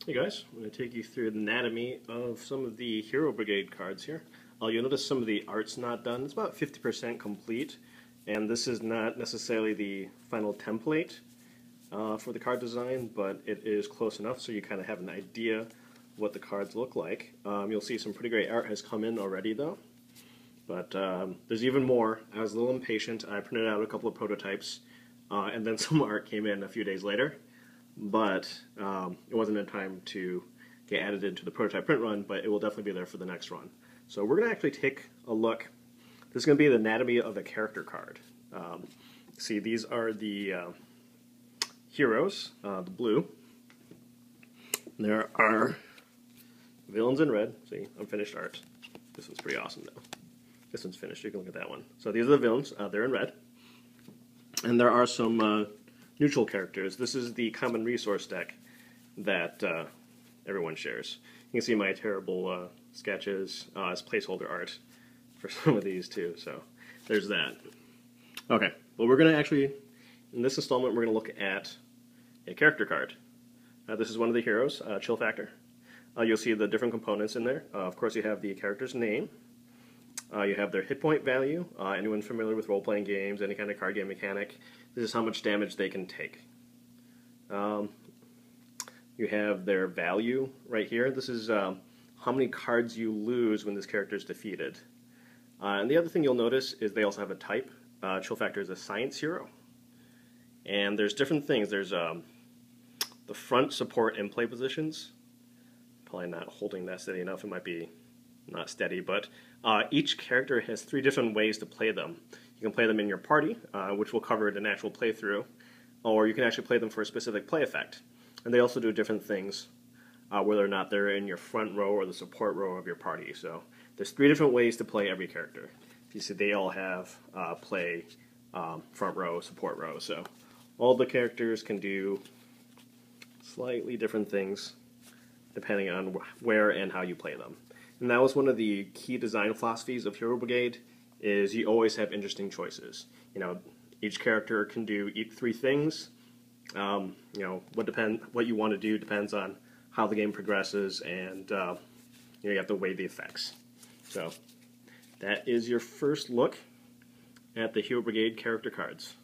Hey guys, I'm going to take you through the anatomy of some of the Hero Brigade cards here. You'll notice some of the art's not done. It's about 50% complete, and this is not necessarily the final template for the card design, but it is close enough so you kind of have an idea what the cards look like. You'll see some pretty great art has come in already though, but there's even more. I was a little impatient. I printed out a couple of prototypes, and then some art came in a few days later. But it wasn't in time to get added into the prototype print run, but it will definitely be there for the next run. So we're going to actually take a look. This is going to be the anatomy of a character card. See, these are the heroes, the blue. There are villains in red. See, unfinished art. This one's pretty awesome though. This one's finished. You can look at that one. So these are the villains. They're in red. And there are some neutral characters. This is the common resource deck that everyone shares. You can see my terrible sketches as placeholder art for some of these too, so there's that. Okay, well we're going to actually, in this installment, we're going to look at a character card. This is one of the heroes, Chill Factor. You'll see the different components in there. Of course you have the character's name. You have their hit point value. Anyone familiar with role-playing games, any kind of card game mechanic, this is how much damage they can take. You have their value right here. This is how many cards you lose when this character is defeated. And the other thing you'll notice is they also have a type. Chill Factor is a science hero. And there's different things. There's the front, support, and play positions. Probably not holding that steady enough. It might be not steady, but each character has 3 different ways to play them. You can play them in your party, which we'll cover in an actual playthrough, or you can actually play them for a specific play effect. And they also do different things, whether or not they're in your front row or the support row of your party. So there's 3 different ways to play every character. You see they all have play front row, support row. So all the characters can do slightly different things depending on where and how you play them. And that was one of the key design philosophies of Hero Brigade, is you always have interesting choices. You know, each character can do 3 things. You know, what you want to do depends on how the game progresses, and you know, you have to weigh the effects. So that is your first look at the Hero Brigade character cards.